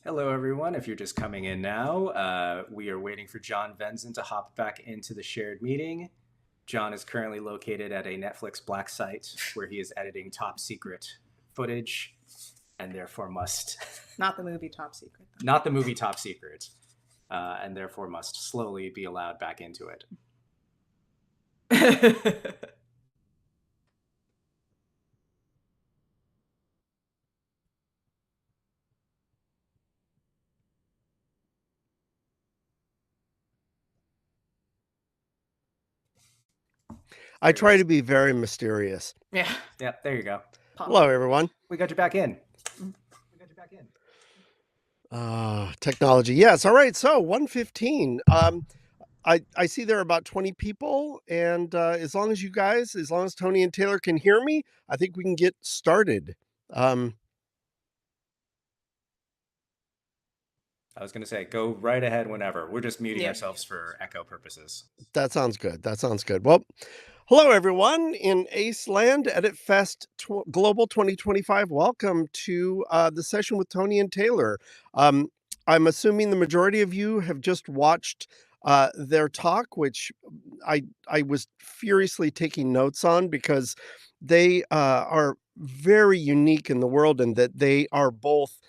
Hello, everyone. If you're just coming in now, we are waiting for John Venzon to hop back into the shared meeting. John is currently located at a Netflix black site where he is editing top secret footage and therefore must. Not the movie Top Secret. Not the movie Top Secret, and therefore must slowly be allowed back into it. I try to be very mysterious. Yeah. Yep, there you go. Hello, everyone. We got you back in. Technology. Yes. All right. So 1:15. I see there are about 20 people, and as long as Tony and Taylor can hear me, I think we can get started. I was going to say, go right ahead whenever. We're just muting ourselves for echo purposes. That sounds good. Well, hello, everyone in Aceland EditFest Global 2025. Welcome to the session with Tony and Taylor. I'm assuming the majority of you have just watched their talk, which I was furiously taking notes on because they are very unique in the world in that they are both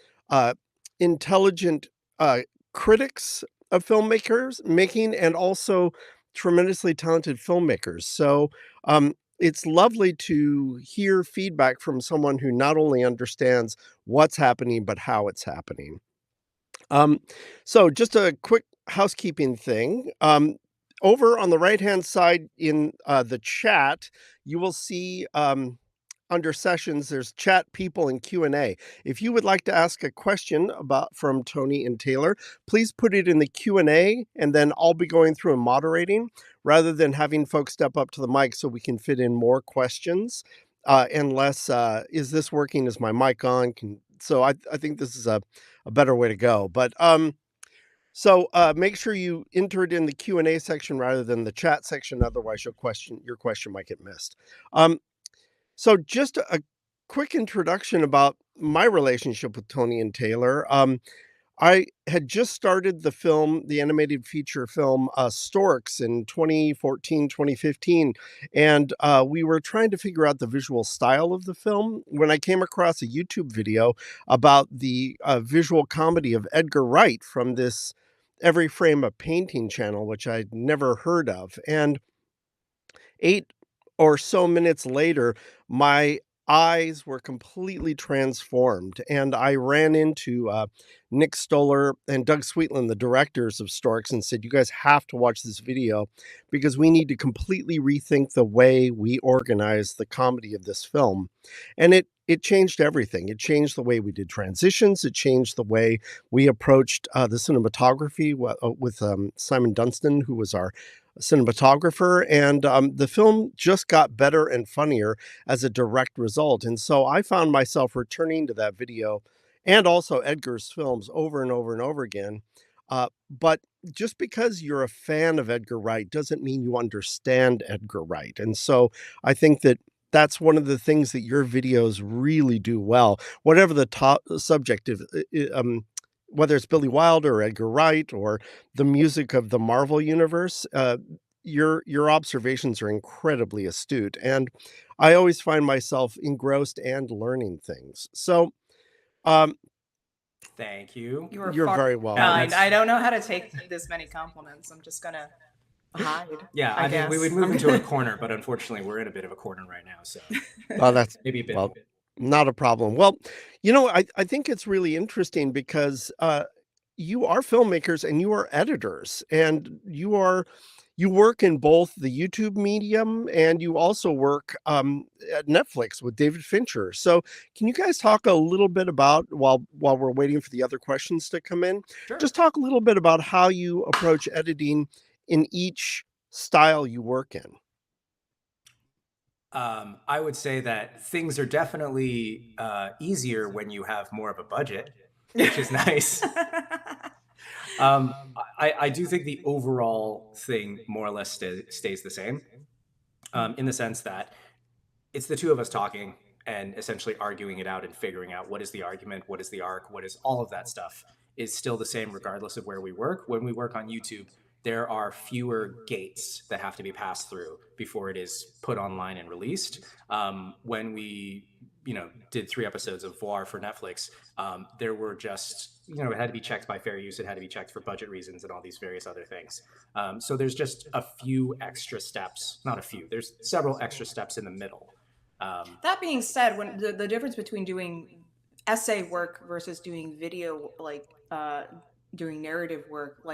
intelligent critics of filmmakers making and also tremendously talented filmmakers. So it's lovely to hear feedback from someone who not only understands what's happening, but how it's happening. So just a quick housekeeping thing. Over on the right-hand side in the chat, you will see under sessions, there's chat, people, and Q&A. If you would like to ask a question from Tony and Taylor, please put it in the Q&A, and then I'll be going through and moderating rather than having folks step up to the mic so we can fit in more questions. Is this working? Is my mic on? So I think this is a better way to go. But so make sure you enter it in the Q&A section rather than the chat section. Otherwise, your question might get missed. So just a quick introduction about my relationship with Tony and Taylor. I had just started the animated feature film Storks in 2014, 2015, and we were trying to figure out the visual style of the film when I came across a YouTube video about the visual comedy of Edgar Wright from this Every Frame a Painting channel, which I'd never heard of. And 8 or so minutes later, my eyes were completely transformed, and I ran into Nick Stoller and Doug Sweetland, the directors of Storks, and said, "You guys have to watch this video because we need to completely rethink the way we organize the comedy of this film." And it changed everything. It changed the way we did transitions. It changed the way we approached the cinematography with Simon Dunstan, who was our cinematographer, and the film just got better and funnier as a direct result. And so I found myself returning to that video and also Edgar's films over and over and over again. But just because you're a fan of Edgar Wright doesn't mean you understand Edgar Wright. And so I think that's one of the things that your videos really do well, whatever the top subject of, whether it's Billy Wilder or Edgar Wright or the music of the Marvel universe, your observations are incredibly astute, and I always find myself engrossed and learning things. So, thank you. You're very welcome. I don't know how to take this many compliments. I'm just gonna hide. Yeah, I mean, we would move into a corner, but unfortunately, we're in a bit of a corner right now. So, well, that's maybe a bit. Well, not a problem. Well, I think it's really interesting because you are filmmakers and you are editors, and you work in both the YouTube medium and you also work at Netflix with David Fincher. So can you guys talk a little bit about, while we're waiting for the other questions to come in, Sure. Just talk a little bit about how you approach editing in each style you work in? I would say that things are definitely easier when you have more of a budget, which is nice. I do think the overall thing more or less stays the same, in the sense that it's the two of us talking and essentially arguing it out and figuring out what is the argument, what is the arc, what is all of that stuff is still the same regardless of where we work. When we work on YouTube, there are fewer gates that have to be passed through before it is put online and released. When we, did 3 episodes of Voir for Netflix, there were just, it had to be checked by fair use. It had to be checked for budget reasons and all these various other things. So there's just a few extra steps, not a few, there's several extra steps in the middle. That being said, when the difference between doing essay work versus doing video, doing narrative work,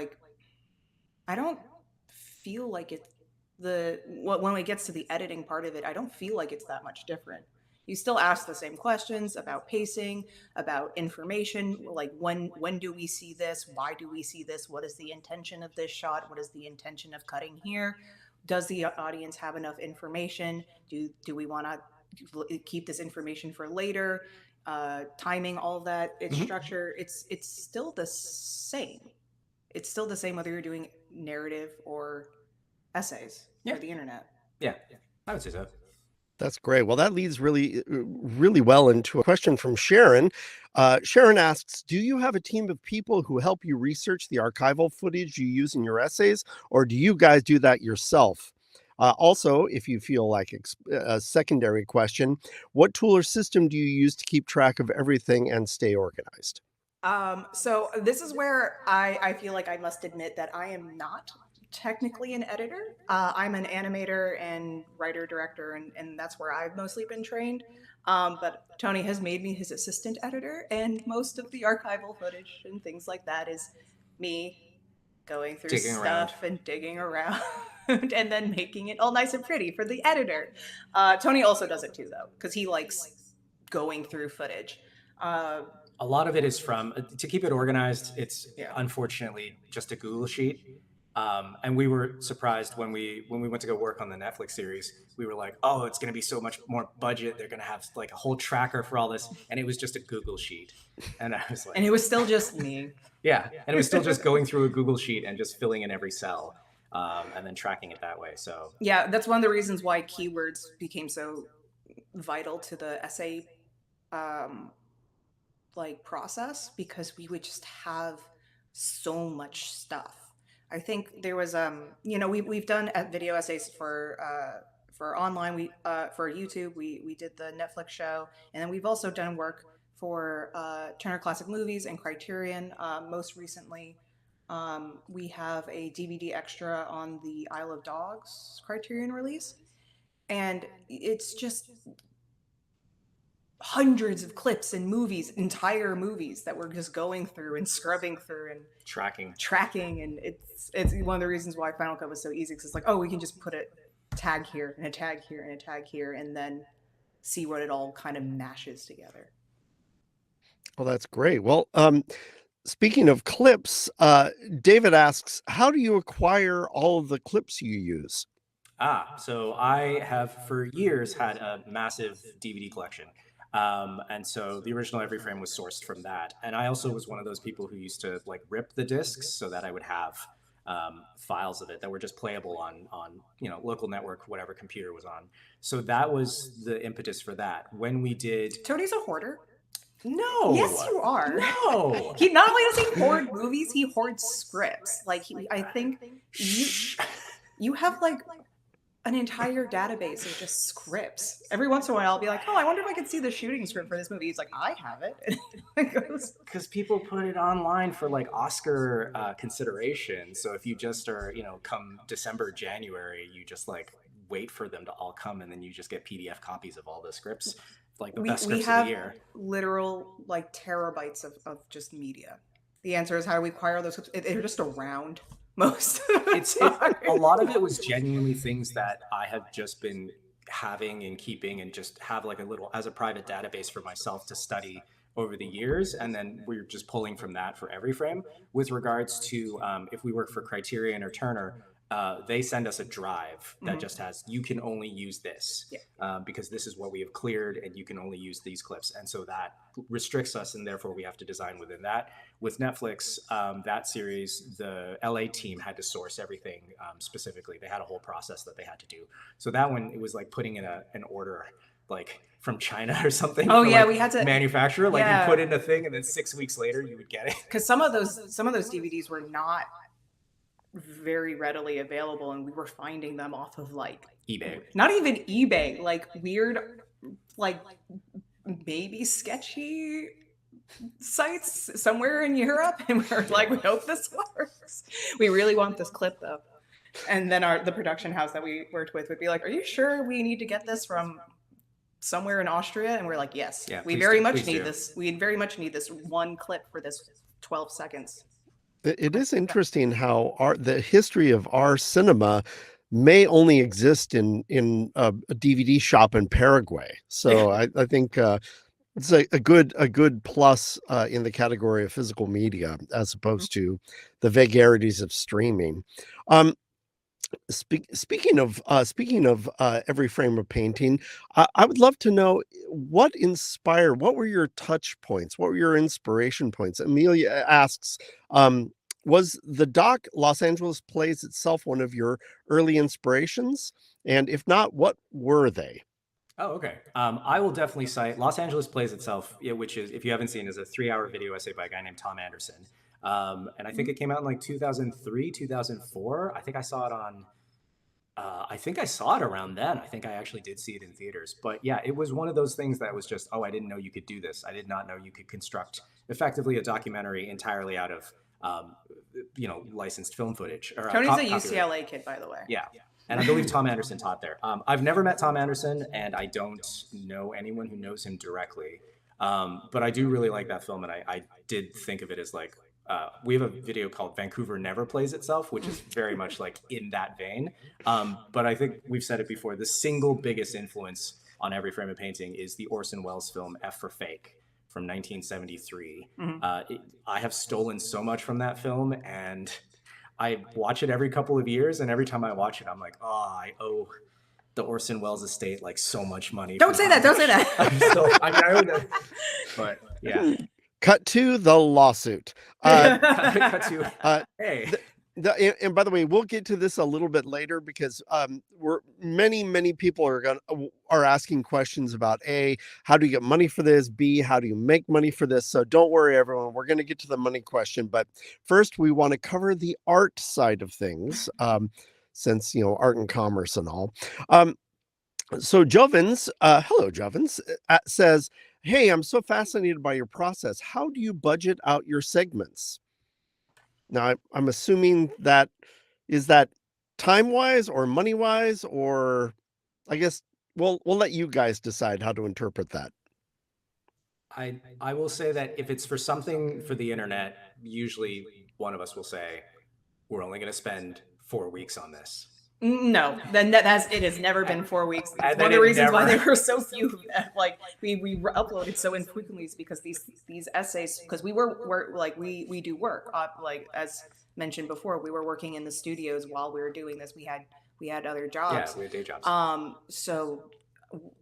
I don't feel like when it gets to the editing part of it, I don't feel like it's that much different. You still ask the same questions about pacing, about information, like when do we see this? Why do we see this? What is the intention of this shot? What is the intention of cutting here? Does the audience have enough information? Do we want to keep this information for later? Timing, all of that, its structure, it's still the same. It's still the same whether you're doing narrative or essays for the internet. Yeah, I would say so. That's great. Well, that leads really, really well into a question from Sharon. Sharon asks, do you have a team of people who help you research the archival footage you use in your essays, or do you guys do that yourself? Also, if you feel like a secondary question, what tool or system do you use to keep track of everything and stay organized? So this is where I feel like I must admit that I am not technically an editor. I'm an animator and writer director, and that's where I've mostly been trained. But Tony has made me his assistant editor, and most of the archival footage and things like that is me going through stuff and digging around and then making it all nice and pretty for the editor. Tony also does it too, though, because he likes going through footage. A lot of it is to keep it organized, it's unfortunately just a Google sheet. And we were surprised when we went to go work on the Netflix series. We were like, oh, it's going to be so much more budget. They're going to have like a whole tracker for all this. And it was just a Google sheet. And I was like... And it was still just me. Yeah. And it was still just going through a Google sheet and just filling in every cell and then tracking it that way. So yeah, that's one of the reasons why keywords became so vital to the essay process, because we would just have so much stuff. I think there was we've done video essays for online, for YouTube, we did the Netflix show, and then we've also done work for Turner Classic Movies and Criterion. Most recently, we have a DVD extra on the Isle of Dogs Criterion release, and it's just hundreds of clips and entire movies that we're just going through and scrubbing through and tracking, and it's one of the reasons why Final Cut was so easy, because it's like, oh, we can just put a tag here and a tag here and a tag here and then see what it all kind of mashes together. Well, that's great. Well, speaking of clips, David asks, how do you acquire all of the clips you use? So I have for years had a massive DVD collection. And so the original Every Frame was sourced from that. And I also was one of those people who used to rip the discs so that I would have files of it that were just playable on local network, whatever computer was on. So that was the impetus for that. When we did... Tony's a hoarder. No. Yes, you are. No. He not only does he hoard movies, he hoards scripts. I think you have an entire database of just scripts. Every once in a while, I'll be like, oh, I wonder if I could see the shooting script for this movie. He's like, I have it. Because people put it online for Oscar consideration. So if you just are, come December, January, you just wait for them to all come, and then you just get PDF copies of all the scripts, the best scripts of the year. Literal terabytes of just media. The answer is, how do we acquire those scripts? They're just around. Most of a lot of it was genuinely things that I have just been having and keeping, and just have a little as a private database for myself to study over the years, and then we're just pulling from that for Every Frame. With regards to if we work for Criterion or Turner, they send us a drive that just has, you can only use this because this is what we have cleared, and you can only use these clips. And so that restricts us, and therefore we have to design within that. With Netflix, that series, the LA team had to source everything specifically. They had a whole process that they had to do. So that one, it was like putting in an order like from China or something. Oh for, yeah, like, we had to manufacturer. Like yeah. you put in a thing, and then 6 weeks later you would get it. Because some of those DVDs were not very readily available, and we were finding them off of like eBay. Not even eBay, like weird, like maybe sketchy sites somewhere in Europe, and we're like, we hope this works. We really want this clip though. And then the production house that we worked with would be like, "Are you sure we need to get this from somewhere in Austria?" And we're like, "Yes, Yeah, we please very do, much please need do. this. We very much need this one clip for this 12 seconds." It is interesting how the history of our cinema may only exist in a DVD shop in Paraguay. So I think it's a good plus in the category of physical media as opposed to the vagaries of streaming. Speaking of every frame of painting, I would love to know what were your touch points? What were your inspiration points? Amelia asks, was the doc Los Angeles Plays Itself one of your early inspirations? And if not, what were they? Oh, okay. I will definitely cite Los Angeles Plays Itself, which is, if you haven't seen, is a 3-hour video essay by a guy named Tom Anderson. And I think it came out in like 2003, 2004. I think I saw it on, I think I saw it around then. I think I actually did see it in theaters. But yeah, it was one of those things that was just, oh, I didn't know you could do this. I did not know you could construct effectively a documentary entirely out of, licensed film footage. Or, Tony's a copyright. UCLA kid, by the way. Yeah. And I believe Tom Anderson taught there. I've never met Tom Anderson, and I don't know anyone who knows him directly. But I do really like that film, and I did think of it as like, we have a video called Vancouver Never Plays Itself, which is very much like in that vein. But I think we've said it before, the single biggest influence on every frame of painting is the Orson Welles film F for Fake from 1973. I have stolen so much from that film, and I watch it every couple of years, and every time I watch it, I'm like, oh, I owe the Orson Welles estate like so much money. Don't say that. Don't say that. I owe that. But yeah. Cut to the lawsuit. Cut to, hey. And by the way, we'll get to this a little bit later because many people are asking questions about A, how do you get money for this? B, how do you make money for this? So don't worry, everyone. We're going to get to the money question, but first we want to cover the art side of things, since art and commerce and all. So Jovens, hello Jovens, says, "Hey, I'm so fascinated by your process. How do you budget out your segments?" Now, I'm assuming is that time-wise or money-wise, or I guess we'll let you guys decide how to interpret that. I will say that if it's for something for the internet, usually one of us will say, we're only going to spend 4 weeks on this. No, then it has never been 4 weeks. One of the reasons why there were so few, like we uploaded so infrequently, is because these essays, because we do work, like as mentioned before, we were working in the studios while we were doing this. We had other jobs. Yeah, we had day jobs. So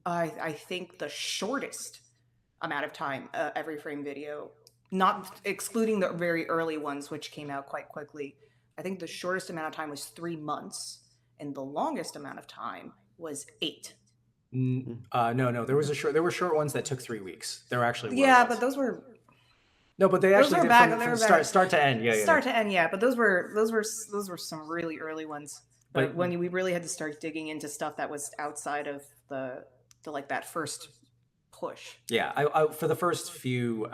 I think the shortest amount of time every frame video, not excluding the very early ones which came out quite quickly, I think the shortest amount of time was 3 months. And the longest amount of time was 8. No. There were short ones that took 3 weeks. There were actually but those were but they actually did from start to end. Yeah, start to end. Yeah, but those were some really early ones. But when we really had to start digging into stuff that was outside of the like that first push. Yeah, I for the first few,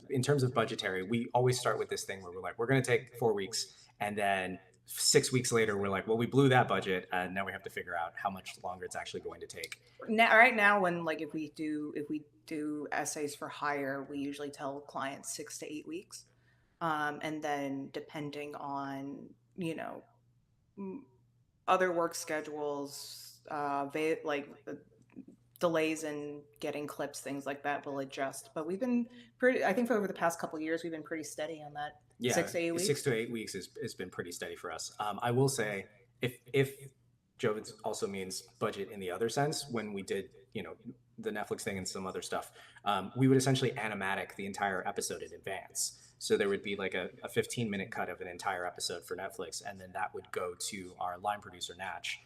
in terms of budgetary, we always start with this thing where we're like, we're going to take 4 weeks, and then 6 weeks later, we're like, well, we blew that budget, and now we have to figure out how much longer it's actually going to take. Right now, when like if we do essays for hire, we usually tell clients 6 to 8 weeks, and then depending on other work schedules, delays in getting clips, things like that will adjust. But we've been I think for over the past couple of years, we've been pretty steady on that. Yeah, 6 to 8 weeks. 6 to 8 weeks has been pretty steady for us. I will say, if Joe also means budget in the other sense, when we did the Netflix thing and some other stuff, we would essentially animatic the entire episode in advance. So there would be like a 15-minute cut of an entire episode for Netflix, and then that would go to our line producer Natch.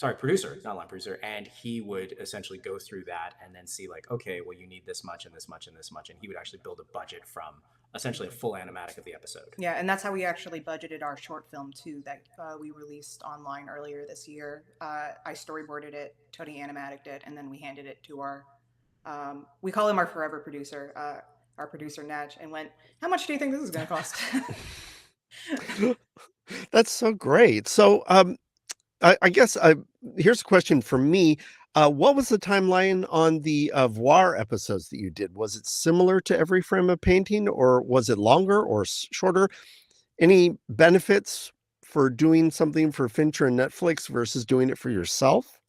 producer, not line producer, and he would essentially go through that and then see like, okay, well, you need this much and this much and this much, and he would actually build a budget from essentially a full animatic of the episode. Yeah, and that's how we actually budgeted our short film too that we released online earlier this year. I storyboarded it, Tony animaticed it, and then we handed it to our we call him our forever producer, our producer Natch, and went, how much do you think this is going to cost? That's so great. So I guess here's a question for me. What was the timeline on the voir episodes that you did? Was it similar to Every Frame of Painting, or was it longer or shorter? Any benefits for doing something for Fincher and Netflix versus doing it for yourself?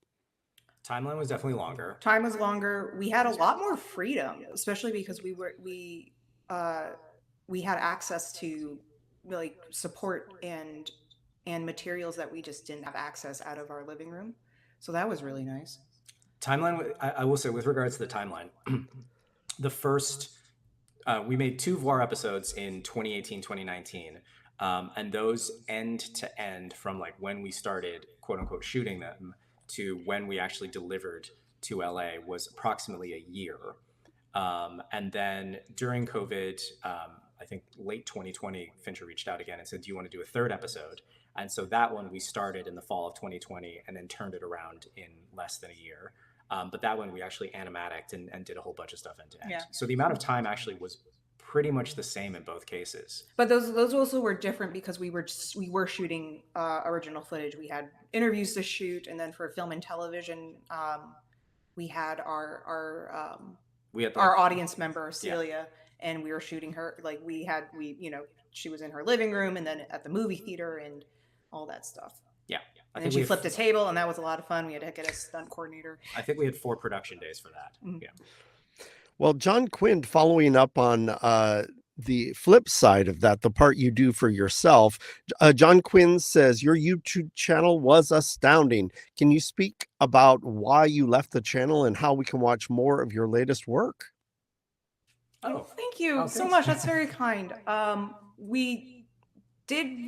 Timeline was definitely longer. Time was longer. We had a lot more freedom, especially because we had access to like support and materials that we just didn't have access out of our living room. So that was really nice. Timeline, I will say, with regards to the timeline, the first, we made 2 voir episodes in 2018, 2019. And those end to end from like when we started, quote unquote, shooting them to when we actually delivered to LA was approximately a year. And then during COVID, I think late 2020, Fincher reached out again and said, do you want to do a 3rd episode? And so that one we started in the fall of 2020 and then turned it around in less than a year. But that one we actually animaticed and did a whole bunch of stuff end to end. Yeah. So the amount of time actually was pretty much the same in both cases. But those also were different because we were shooting original footage. We had interviews to shoot, and then for film and television, we had our audience member Celia, and we were shooting her. Like she was in her living room, and then at the movie theater, and all that stuff. Yeah. And then she flipped a table, and that was a lot of fun. We had to get a stunt coordinator. I think we had 4 production days for that. Mm-hmm. Yeah. Well, John Quinn, following up on the flip side of that, the part you do for yourself, John Quinn says, your YouTube channel was astounding. Can you speak about why you left the channel and how we can watch more of your latest work? Oh, thank you so much. That's very kind. We did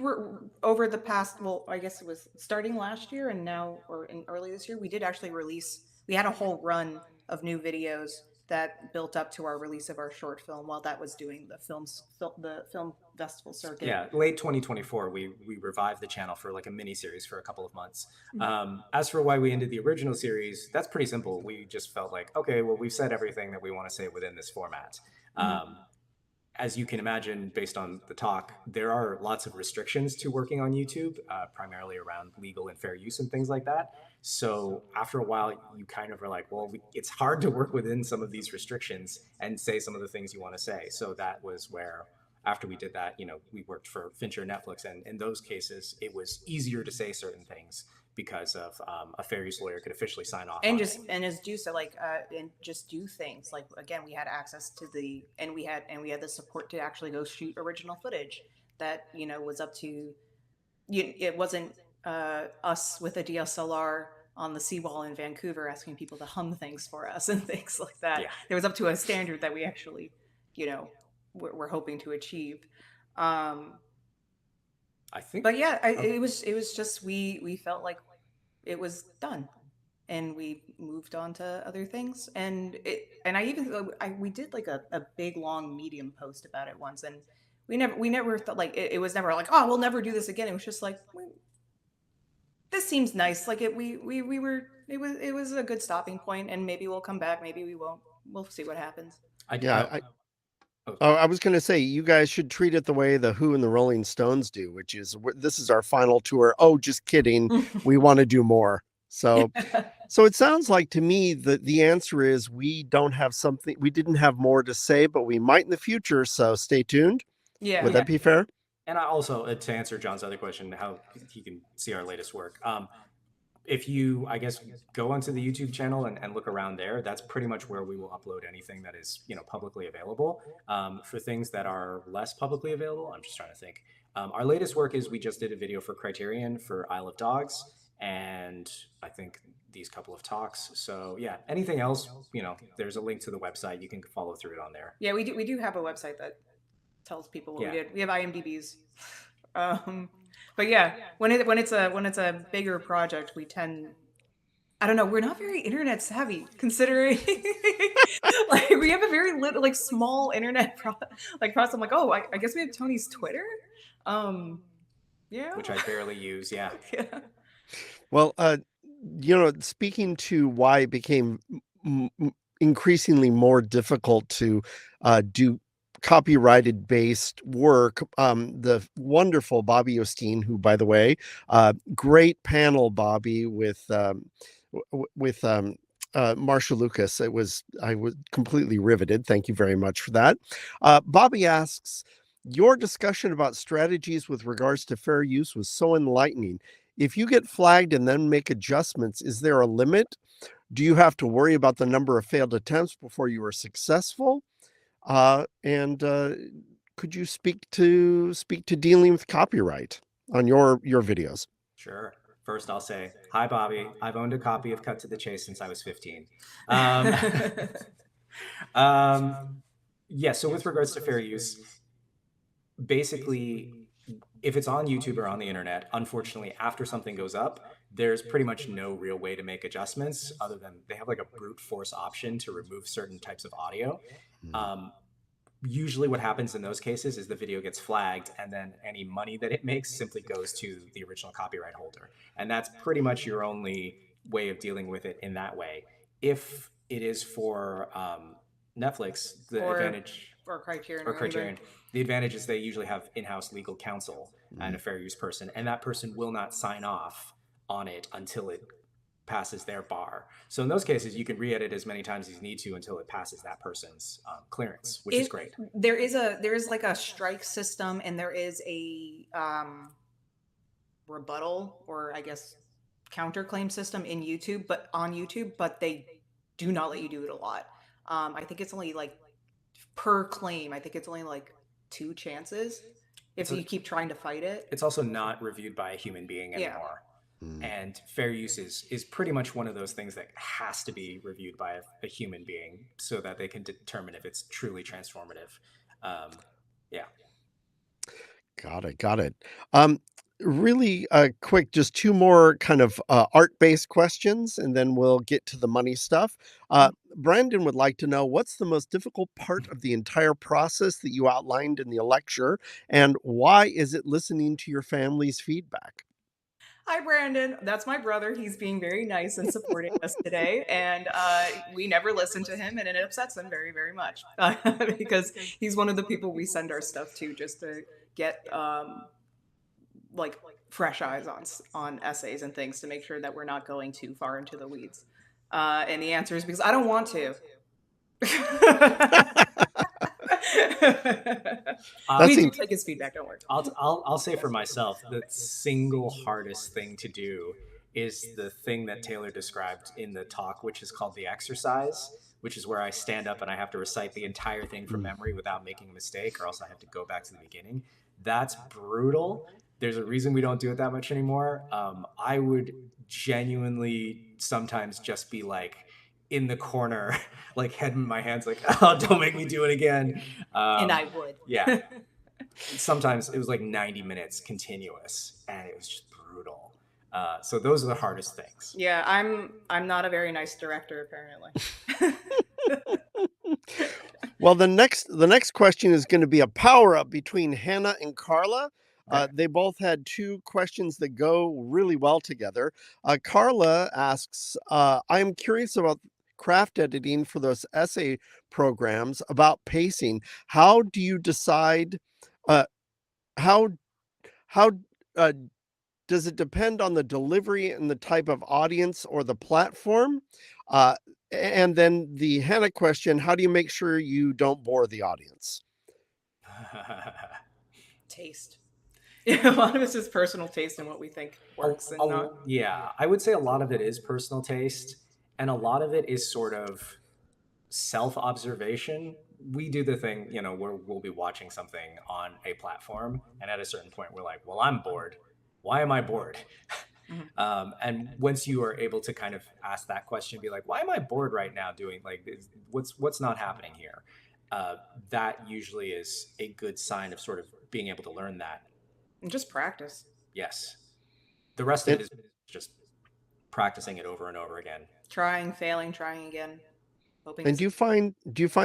over the past, well, I guess it was starting last year and now, or in early this year, we did actually release, we had a whole run of new videos that built up to our release of our short film while that was doing the film festival circuit. Yeah, late 2024, we revived the channel for like a mini series for a couple of months. As for why we ended the original series, that's pretty simple. We just felt like, okay, well, we've said everything that we want to say within this format. As you can imagine, based on the talk, there are lots of restrictions to working on YouTube, primarily around legal and fair use and things like that. So after a while, you kind of are like, well, it's hard to work within some of these restrictions and say some of the things you want to say. So that was where, after we did that, we worked for Fincher and Netflix. And in those cases, it was easier to say certain things because of a fair use lawyer could officially sign off. And as Zhou said, and just do things. Like, again, we had access to and we had the support to actually go shoot original footage that, was up to, it wasn't us with a DSLR on the seawall in Vancouver asking people to hum things for us and things like that. Yeah. It was up to a standard that we actually, we're hoping to achieve. I think. But yeah, it was just we felt like it was done, and we moved on to other things. And we did like a big long Medium post about it once, and we never thought like it was never like, oh, we'll never do this again. It was just like, this seems nice. Like it was a good stopping point, and maybe we'll come back, maybe we won't. We'll see what happens. I was going to say, you guys should treat it the way the Who and the Rolling Stones do, which is, this is our final tour. Oh, just kidding. We want to do more. So it sounds like to me that the answer is we didn't have more to say, but we might in the future. So stay tuned. Yeah. Would that be fair? And I also, to answer John's other question, how he can see our latest work. If you, I guess, go onto the YouTube channel and look around there, that's pretty much where we will upload anything that is, publicly available. For things that are less publicly available, I'm just trying to think. Our latest work is we just did a video for Criterion for Isle of Dogs, and I think these couple of talks. So yeah, anything else, there's a link to the website. You can follow through it on there. Yeah, we do have a website that tells people what we did. We have IMDb's. But yeah, when it's a bigger project, we tend I don't know. We're not very internet savvy, considering like we have a very little, like small internet process. I'm like, oh, I guess we have Tony's Twitter. Yeah. which I barely use. Yeah. Yeah. Well, speaking to why it became increasingly more difficult to do copyrighted based work, the wonderful Bobby Osteen, who, by the way, great panel, Bobby, with Marsha Lucas. I was completely riveted. Thank you very much for that. Bobby asks, your discussion about strategies with regards to fair use was so enlightening. If you get flagged and then make adjustments, is there a limit? Do you have to worry about the number of failed attempts before you are successful? And could you speak to dealing with copyright on your videos? Sure. First, I'll say, hi, Bobby. I've owned a copy of Cut to the Chase since I was 15. Yeah, so with regards to fair use, basically, if it's on YouTube or on the internet, unfortunately, after something goes up, there's pretty much no real way to make adjustments other than they have like a brute force option to remove certain types of audio. Usually what happens in those cases is the video gets flagged and then any money that it makes simply goes to the original copyright holder. And that's pretty much your only way of dealing with it in that way. If it is for Netflix, the advantage or Criterion, or Criterion, the advantage is they usually have in-house legal counsel and a fair use person, and that person will not sign off on it until it passes their bar. So in those cases, you can re-edit as many times as you need to until it passes that person's clearance, which is great. There is like a strike system, and there is a rebuttal, or I guess counterclaim system in YouTube, but they do not let you do it a lot. I think it's only like per claim. I think it's only like 2 chances if you keep trying to fight it. It's also not reviewed by a human being anymore. And fair use is pretty much one of those things that has to be reviewed by a human being so that they can determine if it's truly transformative. Yeah. Got it. Really quick, just 2 more kind of art-based questions, and then we'll get to the money stuff. Brandon would like to know, what's the most difficult part of the entire process that you outlined in the lecture, and why is it listening to your family's feedback? Hi, Brandon. That's my brother. He's being very nice and supporting us today. And we never listen to him, and it upsets him very, very much because he's one of the people we send our stuff to just to get like fresh eyes on essays and things to make sure that we're not going too far into the weeds. And the answer is because I don't want to. We do take his feedback, don't worry. I'll say for myself, the single hardest thing to do is the thing that Taylor described in the talk, which is called the exercise, which is where I stand up and I have to recite the entire thing from memory without making a mistake, or else I have to go back to the beginning. That's brutal. There's a reason we don't do it that much anymore. I would genuinely sometimes just be like in the corner, like head in my hands, like, oh, don't make me do it again. And I would. Yeah. Sometimes it was like 90 minutes continuous, and it was just brutal. So those are the hardest things. Yeah, I'm not a very nice director, apparently. Well, the next question is going to be a power up between Hannah and Carla. They both had 2 questions that go really well together. Carla asks, I'm curious about craft editing for those essay programs, about pacing. How do you decide, how does it depend on the delivery and the type of audience or the platform? And then the Hannah question, how do you make sure you don't bore the audience? Taste. Yeah, a lot of it's just personal taste and what we think works. Yeah, I would say a lot of it is personal taste, and a lot of it is sort of self-observation. We do the thing, where we'll be watching something on a platform, and at a certain point we're like, well, I'm bored. Why am I bored? And once you are able to kind of ask that question, be like, why am I bored right now doing what's not happening here? That usually is a good sign of sort of being able to learn that. And just practice. Yes. The rest of it is just practicing it over and over again. Trying, failing, trying again. Hoping And do you find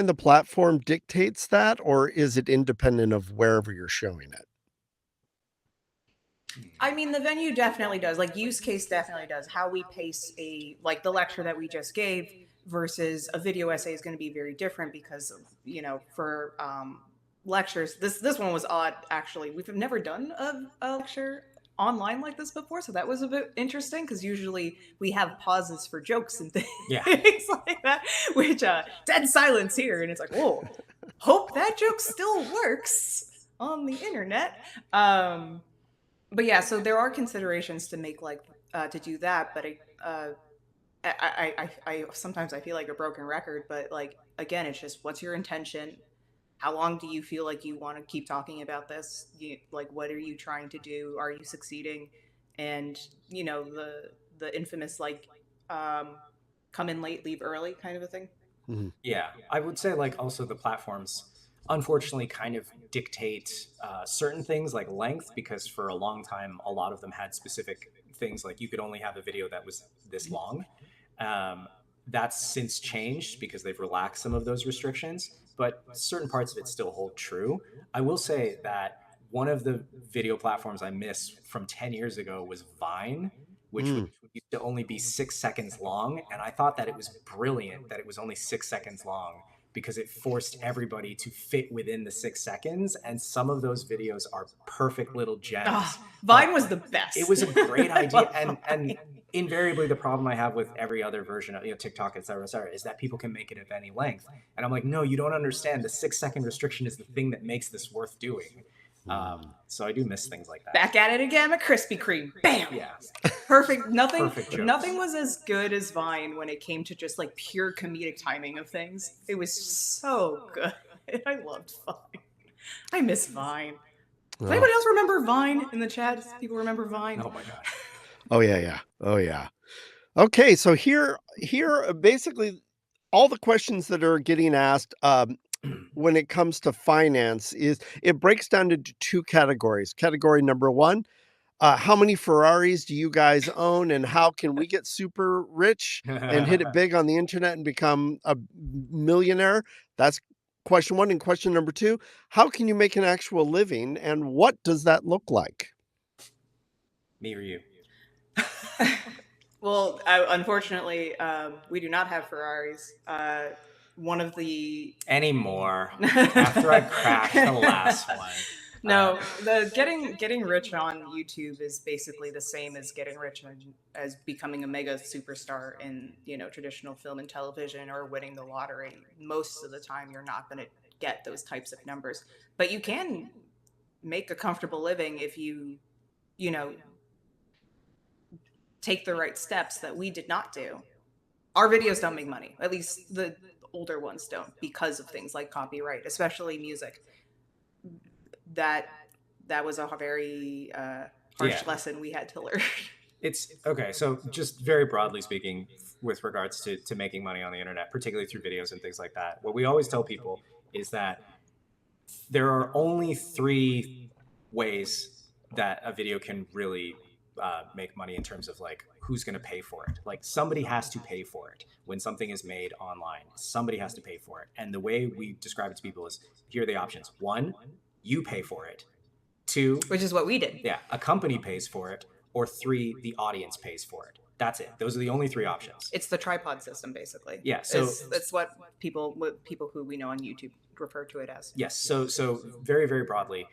the platform dictates that, or is it independent of wherever you're showing it? I mean, the venue definitely does. Like, use case definitely does. How we pace like the lecture that we just gave versus a video essay is going to be very different because, for lectures, this one was odd, actually. We've never done a lecture online like this before, so that was a bit interesting because usually we have pauses for jokes and things like that, which dead silence here, and it's like, whoa, hope that joke still works on the internet. But yeah, so there are considerations to make, like, to do that. But I sometimes I feel like a broken record. But like, again, it's just, what's your intention? How long do you feel like you want to keep talking about this? Like, what are you trying to do? Are you succeeding? And the infamous, like, come in late, leave early kind of a thing. Mm-hmm. Yeah, I would say, like, also the platforms unfortunately kind of dictate certain things like length, because for a long time a lot of them had specific things like you could only have a video that was this long. That's since changed because they've relaxed some of those restrictions, but certain parts of it still hold true. I will say that one of the video platforms I miss from 10 years ago was Vine, which used to only be 6 seconds long. And I thought that it was brilliant that it was only 6 seconds long, because it forced everybody to fit within the 6 seconds. And some of those videos are perfect little gems. Vine was the best. It was a great idea. And invariably the problem I have with every other version of TikTok, et cetera, is that people can make it of any length. And I'm like, no, you don't understand. The 6 second restriction is the thing that makes this worth doing. So I do miss things like that. Back at it again with Krispy Kreme. Bam! Yeah. Perfect. Nothing Perfect nothing was as good as Vine when it came to just like pure comedic timing of things. It was so good. I loved Vine. I miss Vine. Does anybody else remember Vine in the chat? Does people remember Vine? Oh my gosh. Oh yeah. Oh yeah. Okay, so here basically all the questions that are getting asked when it comes to finance is, it breaks down into two categories. Category number one, how many Ferraris do you guys own, and how can we get super rich and hit it big on the internet and become a millionaire? That's question one. And question number two, how can you make an actual living, and what does that look like? Me or you? Well, unfortunately, we do not have Ferraris. One of the anymore after I crashed the last one. No, the getting rich on YouTube is basically the same as getting rich as becoming a mega superstar in traditional film and television, or winning the lottery. Most of the time, you're not going to get those types of numbers, but you can make a comfortable living if you take the right steps that we did not do. Our videos don't make money, at least the older ones don't, because of things like copyright, especially music. That was a very harsh lesson we had to learn. It's okay. So just very broadly speaking, with regards to making money on the internet, particularly through videos and things like that, what we always tell people is that there are only 3 ways that a video can really make money in terms of like who's going to pay for it. Like, somebody has to pay for it. When something is made online, somebody has to pay for it. And the way we describe it to people is, here are the options. 1, you pay for it. 2, which is what we did. Yeah, a company pays for it. Or 3, the audience pays for it. That's it. Those are the only 3 options. It's the tripod system, basically. Yeah, so it's what people who we know on YouTube refer to it as. Yes. So very, very broadly,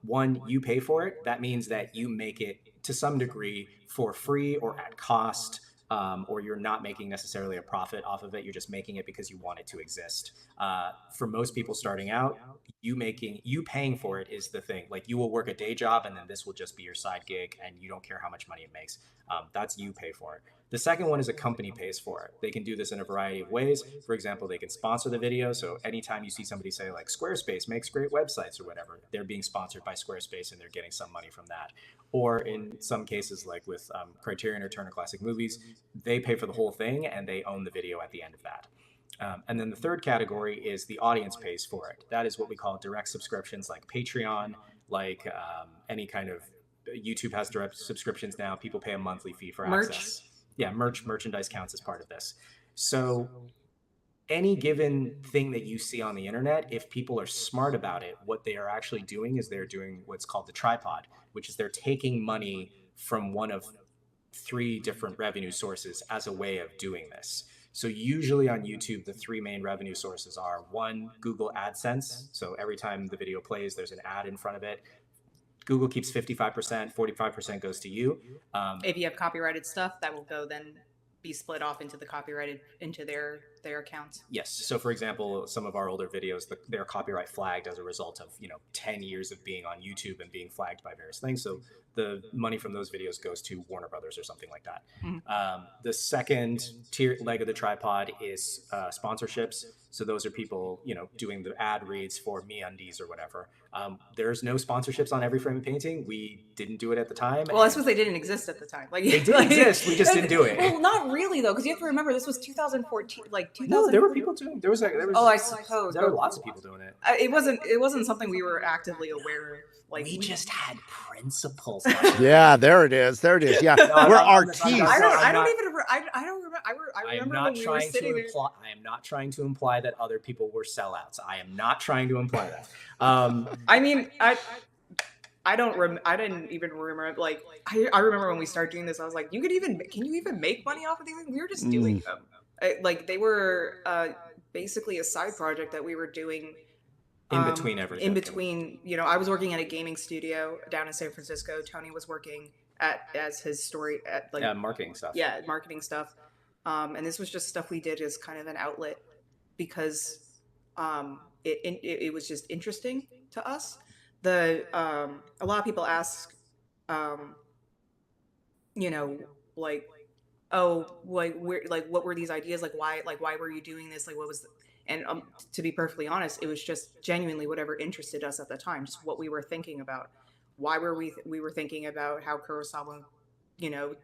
1, you pay for it. That means that you make it to some degree for free or at cost, or you're not making necessarily a profit off of it. You're just making it because you want it to exist. For most people starting out, you paying for it is the thing. Like, you will work a day job and then this will just be your side gig, and you don't care how much money it makes. That's you pay for it. The second one is a company pays for it. They can do this in a variety of ways. For example, they can sponsor the video. So anytime you see somebody say like, Squarespace makes great websites or whatever, they're being sponsored by Squarespace and they're getting some money from that. Or in some cases, like with Criterion or Turner Classic Movies, they pay for the whole thing and they own the video at the end of that. And then the third category is the audience pays for it. That is what we call direct subscriptions, like Patreon, like any kind of YouTube has direct subscriptions now. People pay a monthly fee for merch. Access. yeah, merchandise counts as part of this. So any given thing that you see on the internet, if people are smart about it, what they are actually doing is they're doing what's called the tripod, which is they're taking money from one of 3 different revenue sources as a way of doing this. So usually on YouTube, the 3 main revenue sources are: 1, Google AdSense. So every time the video plays, there's an ad in front of it. Google keeps 55%, 45% goes to you. If you have copyrighted stuff, that will go then be split off into the copyrighted into their accounts. Yes. So for example, some of our older videos, they're copyright flagged as a result of 10 years of being on YouTube and being flagged by various things. So the money from those videos goes to Warner Brothers or something like that. The second tier leg of the tripod is sponsorships. So those are people doing the ad reads for MeUndies or whatever. There's no sponsorships on Every Frame of Painting. We didn't do it at the time. Well, that's because they didn't exist at the time. Like they did exist. We just didn't do it. Well, not really though, because you have to remember this was 2014. No, there were people doing. There was. Oh, I suppose there were lots of people doing it. It wasn't something we were actively aware of. Like we just had principles. Yeah, there it is. There it is. Yeah, we're artists. I don't remember. I remember when we were sitting there. I am not trying to imply that other people were sellouts. I am not trying to imply that. I mean, I didn't even remember. Like, I remember when we started doing this, I was like, can you even make money off of these things? We were just doing them. Like they were basically a side project that we were doing. In between everything. In between, I was working at a gaming studio down in San Francisco. Tony was working as his story at marketing stuff. Yeah, marketing stuff. And this was just stuff we did as kind of an outlet because it was just interesting to us. A lot of people ask, what were these ideas? Why were you doing this? Like, what was and to be perfectly honest, it was just genuinely whatever interested us at the time, just what we were thinking about. Why were we were thinking about how Kurosawa,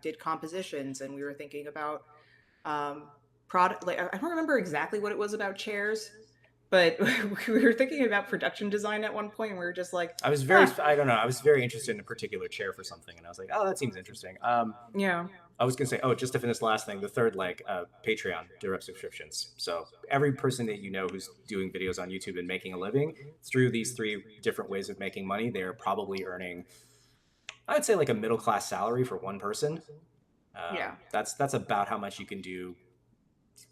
did compositions, and we were thinking about product. Like, I don't remember exactly what it was about chairs, but we were thinking about production design at one point, and we were just like, I was very interested in a particular chair for something, and I was like, oh, that seems interesting. Yeah. I was going to say, just to finish the last thing, the third leg, Patreon, direct subscriptions. So every person that who's doing videos on YouTube and making a living through these 3 different ways of making money, they're probably earning, I'd say, like a middle-class salary for one person. Yeah. That's about how much you can do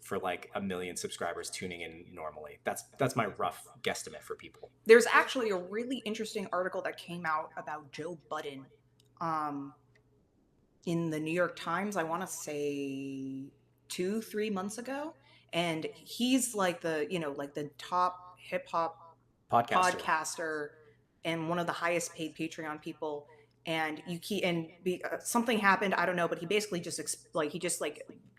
for like 1 million subscribers tuning in normally. That's my rough guesstimate for people. There's actually a really interesting article that came out about Joe Budden in the New York Times, I want to say 2-3 months ago. And he's like the top hip hop podcaster and one of the highest paid Patreon people. And something happened, I don't know, but he basically just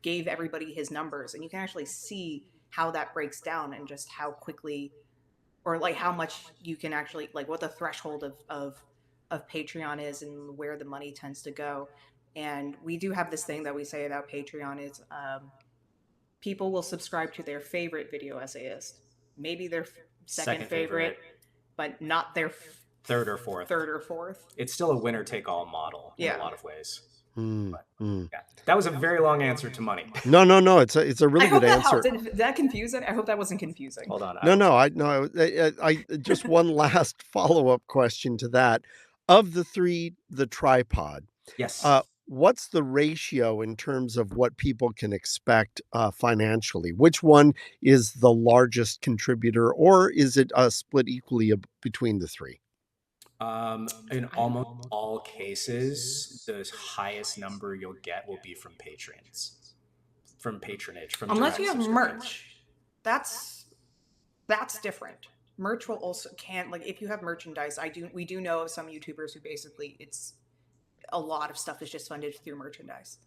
gave everybody his numbers, and you can actually see how that breaks down and just how quickly, or like how much you can actually, like, what the threshold of Patreon is and where the money tends to go. And we do have this thing that we say about Patreon is people will subscribe to their favorite video essayist, maybe their second favorite, but not their third or fourth. It's still a winner-take-all model in a lot of ways. But, yeah. That was a very long answer to money. No. It's a really good answer. Did that confuse it? I hope that wasn't confusing. Hold on. I just one last follow-up question to that. Of the 3, the tripod. Yes. What's the ratio in terms of what people can expect financially? Which one is the largest contributor, or is it split equally between the 3? In almost all cases, the highest number you'll get will be from patronage. Unless you have merch, that's different. Merch will also if you have merchandise. We do know of some YouTubers who basically it's a lot of stuff is just funded through merchandise.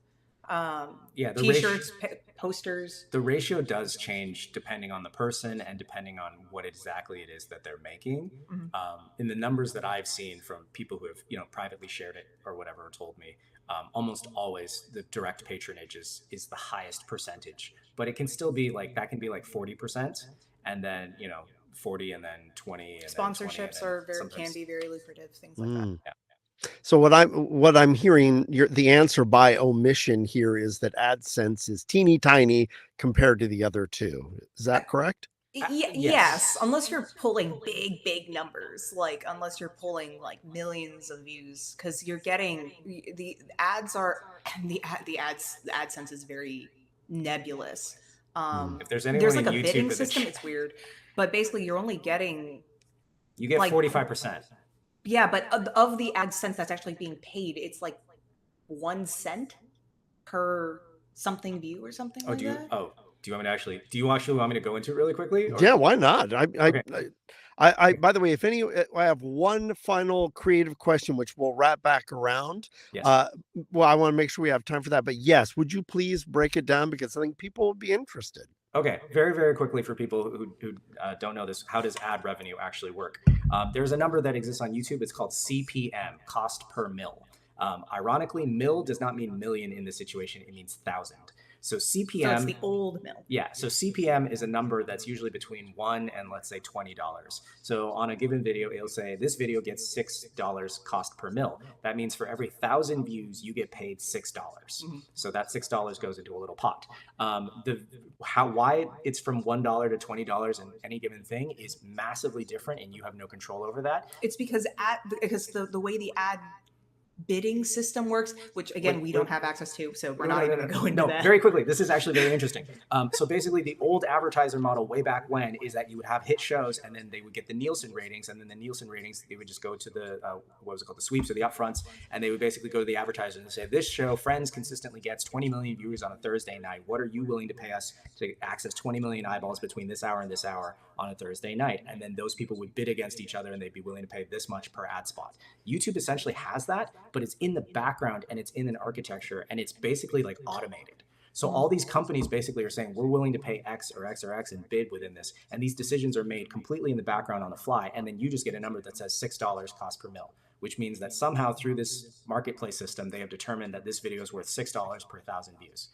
T-shirts, posters. The ratio does change depending on the person and depending on what exactly it is that they're making. In the numbers that I've seen from people who have privately shared it or whatever told me, almost always the direct patronage is the highest percentage, but it can still be like 40%, and then 40, and then 20. And sponsorships then 20, and then can be very lucrative, things like that. Yeah. So what I'm hearing, the answer by omission here is that AdSense is teeny tiny compared to the other two. Is that correct? Yes, Yes. unless you're pulling big numbers, like unless you're pulling like millions of views, because you're getting the ads are the AdSense is very nebulous. If there's anyone There's like in a YouTube bidding with system. It's weird, but basically you're only getting you get like 45%. yeah, but of the AdSense that's actually being paid, it's like 1 cent per something view or something like that. Do you actually want me to go into it really quickly? Or Yeah, why not? okay. By the way, I have one final creative question, which we'll wrap back around. Yes. Uh, well, I want to make sure we have time for that. But yes, would you please break it down because I think people would be interested. Okay, very, very quickly for people who don't know this, how does ad revenue actually work? There's a number that exists on YouTube. It's called CPM, cost per mil. Ironically, mil does not mean million in this situation. It means thousand. So CPM. So it's the old mill. Yeah, so CPM is a number that's usually between $1 and let's say $20. So on a given video, it'll say this video gets $6 cost per mil. That means for every 1,000 views, you get paid $6. So that $6 goes into a little pot. Why it's from $1 to $20 in any given thing is massively different, and you have no control over that. It's because the way the ad bidding system works, which again we don't have access to, so we're not even going to go into that. Very quickly, this is actually very interesting. So basically, the old advertiser model way back when is that you would have hit shows, and then they would get the Nielsen ratings, and then the Nielsen ratings they would just go to the the sweeps or the upfronts, and they would basically go to the advertiser and say, this show Friends consistently gets 20 million viewers on a Thursday night. What are you willing to pay us to access 20 million eyeballs between this hour and this hour on a Thursday night? And then those people would bid against each other, and they'd be willing to pay this much per ad spot. YouTube essentially has that, but it's in the background and it's in an architecture, and it's basically like automated. So all these companies basically are saying, we're willing to pay X or X or X and bid within this. And these decisions are made completely in the background on the fly. And then you just get a number that says $6 cost per mil, which means that somehow through this marketplace system, they have determined that this video is worth $6 per 1,000 views.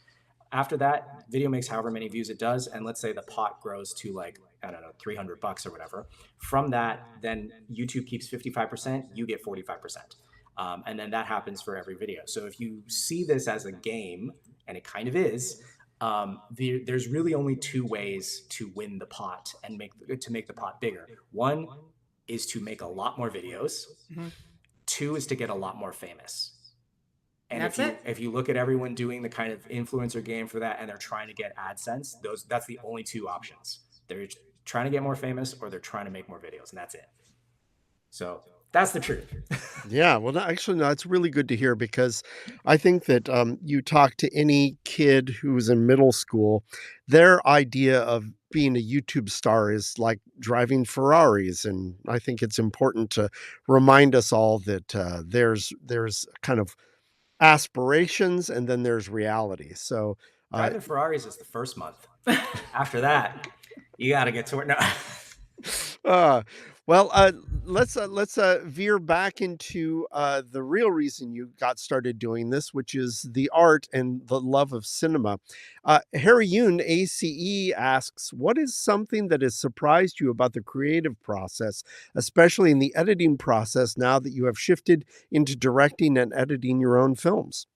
After that, video makes however many views it does, and let's say the pot grows to like, I don't know, $300 or whatever. From that, then YouTube keeps 55%, you get 45%. And then that happens for every video. So if you see this as a game, and it kind of is, there's really only two ways to win the pot and make the pot bigger. One is to make a lot more videos. Two is to get a lot more famous. And if you look at everyone doing the kind of influencer game for that, and they're trying to get AdSense, that's the only two options. They're trying to get more famous, or they're trying to make more videos, and that's it. So that's the truth. Yeah, well, actually, no, it's really good to hear, because I think that you talk to any kid who's in middle school, their idea of being a YouTube star is like driving Ferraris. And I think it's important to remind us all that there's kind of aspirations, and then there's reality. So driving Ferraris is the first month. After that, you got to get to it now. Let's veer back into the real reason you got started doing this, which is the art and the love of cinema. Harry Yoon, ACE, asks, what is something that has surprised you about the creative process, especially in the editing process, now that you have shifted into directing and editing your own films?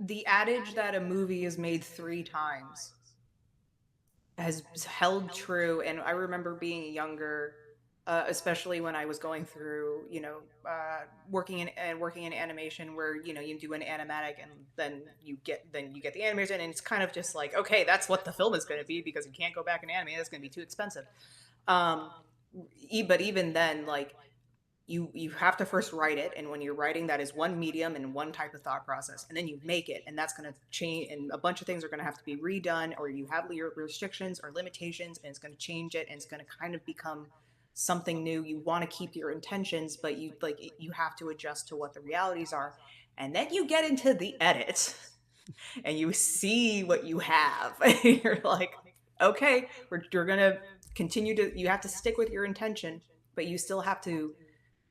The adage that a movie is made 3 times has held true. And I remember being younger, especially when I was going through, working in animation, where you do an animatic, and then you get the animation, and it's kind of just like, okay, that's what the film is going to be, because you can't go back and animate. That's going to be too expensive. But even then, like, you have to first write it, and when you're writing, that is one medium and one type of thought process, and then you make it, and that's going to change, and a bunch of things are going to have to be redone, or you have your restrictions or limitations, and it's going to change it, and it's going to kind of become something new. You want to keep your intentions, but you have to adjust to what the realities are. And then you get into the edit and you see what you have, and you're like, okay, you're going to continue you have to stick with your intention, but you still have to,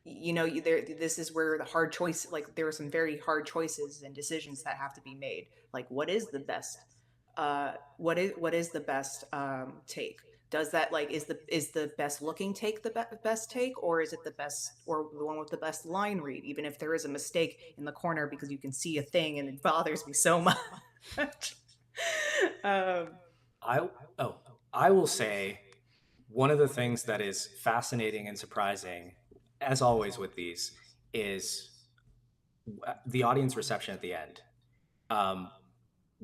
this is where the hard choice, like, there are some very hard choices and decisions that have to be made. Like, what is the best take? does that, like, is the best looking take the best take, or is it the best, or the one with the best line read, even if there is a mistake in the corner because you can see a thing and it bothers me so much. um, I will say one of the things that is fascinating and surprising, as always with these, is the audience reception at the end.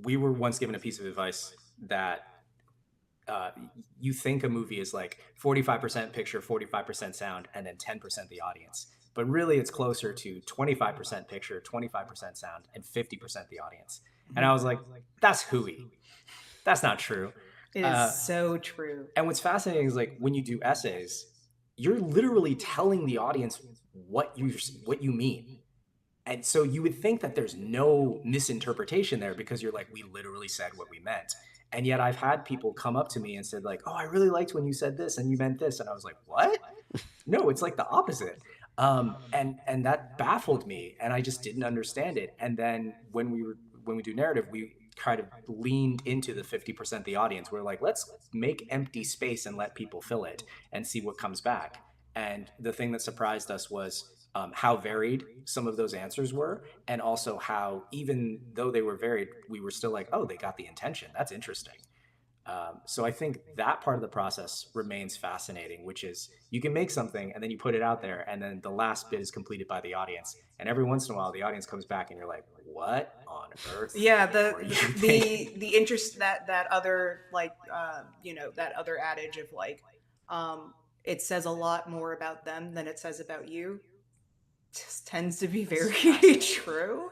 We were once given a piece of advice that you think a movie is like 45% picture, 45% sound, and then 10% the audience. But really, it's closer to 25% picture, 25% sound, and 50% the audience. And I was like, that's hooey. That's not true. it is so true. And what's fascinating is like when you do essays, you're literally telling the audience what you mean. And so you would think that there's no misinterpretation there because you're like, we literally said what we meant. And yet I've had people come up to me and said like, oh, I really liked when you said this and you meant this. And I was like, what? No, it's like the opposite. And that baffled me and I just didn't understand it. And then when we do narrative, we kind of leaned into the 50% the audience. We're like, let's make empty space and let people fill it and see what comes back. And the thing that surprised us was how varied some of those answers were, and also how, even though they were varied, we were still like, oh, they got the intention. That's interesting. So I think that part of the process remains fascinating, which is you can make something and then you put it out there and then the last bit is completed by the audience. And every once in a while, the audience comes back and you're like, what on earth? Yeah, the interest that other, like, that other adage of like, it says a lot more about them than it says about you, just tends to be very true.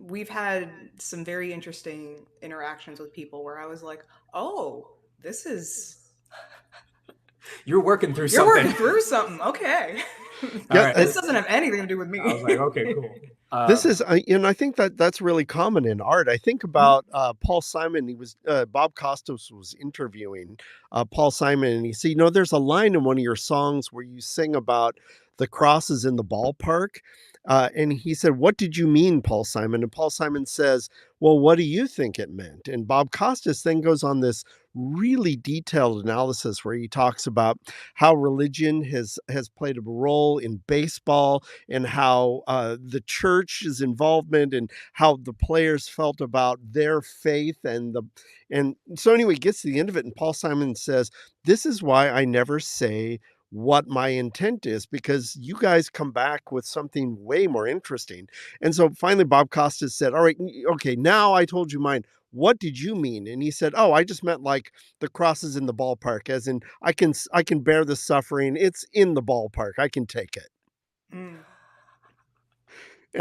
We've had some very interesting interactions with people where I was like, oh, this is You're working through you're something. working through something. Okay. Yeah, right. This doesn't have anything to do with me. I was like, okay, cool. This is, I think that's really common in art. I think about Paul Simon. He was Bob Costas was interviewing Paul Simon, and he said, there's a line in one of your songs where you sing about the crosses in the ballpark. And he said, what did you mean, Paul Simon? And Paul Simon says, well, what do you think it meant? And Bob Costas then goes on this really detailed analysis where he talks about how religion has played a role in baseball and how the church's involvement and how the players felt about their faith and so anyway, he gets to the end of it and Paul Simon says, this is why I never say what my intent is, because you guys come back with something way more interesting. And so finally Bob Costas said, all right, okay, now I told you mine. What did you mean? And he said, oh, I just meant like the crosses in the ballpark, as in I can bear the suffering. It's in the ballpark. I can take it. And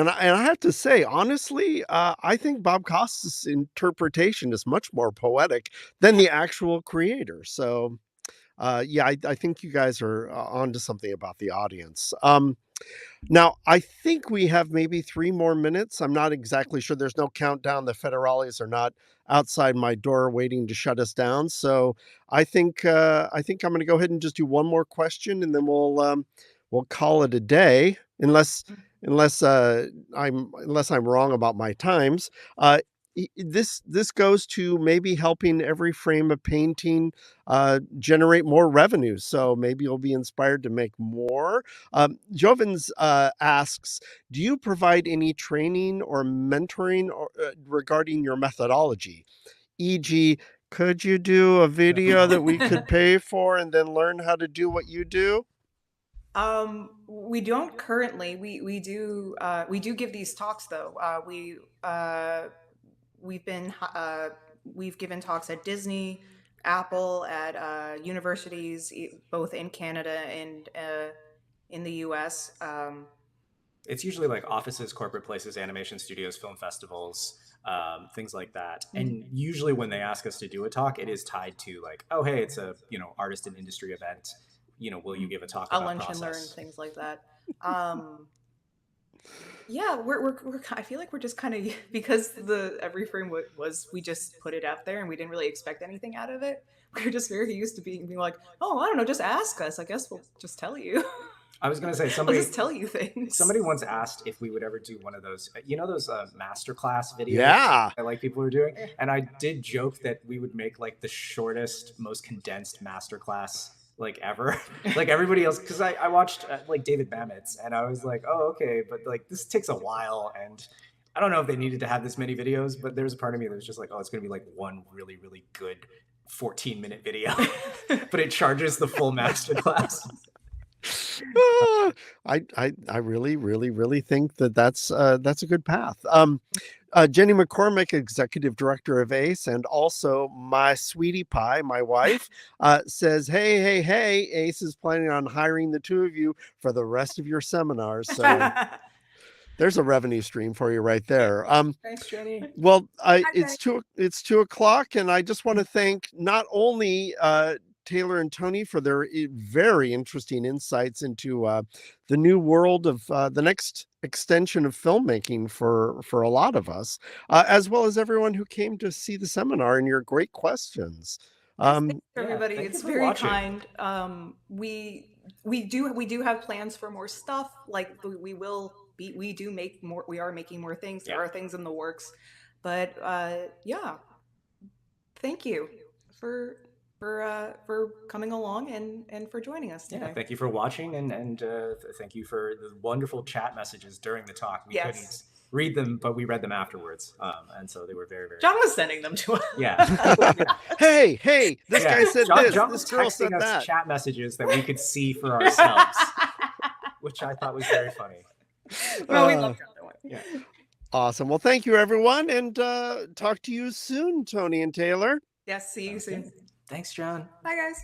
I have to say, honestly, I think Bob Costas' interpretation is much more poetic than the actual creator. So yeah, I think you guys are onto something about the audience. Now, I think we have maybe 3 more minutes. I'm not exactly sure. There's no countdown. The federales are not outside my door waiting to shut us down. So I think I'm going to go ahead and just do one more question, and then we'll call it a day, unless I'm wrong about my times. This goes to maybe helping every frame of painting generate more revenue. So maybe you'll be inspired to make more. Jovens asks, do you provide any training or mentoring regarding your methodology? E.g., could you do a video that we could pay for and then learn how to do what you do? We don't currently. We do give these talks though. We've given talks at Disney, Apple, at universities, both in Canada and in the US. It's usually like offices, corporate places, animation studios, film festivals, things like that. And usually when they ask us to do a talk, it is tied to like, oh, hey, it's a artist and industry event. Will you give a talk about lunch process? And learn, things like that. Yeah, we're I feel like we're just kind of, because the every frame was we just put it out there and we didn't really expect anything out of it. We're just very used to being like, oh, I don't know, just ask us. I guess we'll just tell you. I was gonna say I'll somebody just tell you things. somebody once asked if we would ever do one of those, those masterclass videos Yeah. that like people are doing, and I did joke that we would make like the shortest, most condensed masterclass like ever. Like everybody else, because I watched like David Mamet's, and I was like, oh okay, but like this takes a while, and I don't know if they needed to have this many videos, but there's a part of me that was just like, oh, it's gonna be like one really really good 14-minute video, but it charges the full masterclass. I really think that that's a good path. Jenny McCormick, executive director of ACE, and also my sweetie pie, my wife, says, hey, ACE is planning on hiring the two of you for the rest of your seminars. So there's a revenue stream for you right there. Thanks, Jenny. Well, it's 2:00, and I just want to thank not only Taylor and Tony for their very interesting insights into the new world of the next extension of filmmaking for a lot of us, as well as everyone who came to see the seminar and your great questions. Thanks, everybody. thank you It's for very watching. kind. We do have plans for more stuff. Like we are making more things. There are things in the works, but yeah. Thank you for coming along and for joining us today. Yeah, thank you for watching, and thank you for the wonderful chat messages during the talk. We couldn't read them, but we read them afterwards, and so they were very, very. John was sending them to us. Yeah. Hey, this guy said this. John This was girl said texting us that. chat messages that we could see for ourselves, which I thought was very funny. Well, we love John. Yeah. Awesome. Well, thank you, everyone, and talk to you soon, Tony and Taylor. Yes, see you soon. Thanks, John. Bye, guys.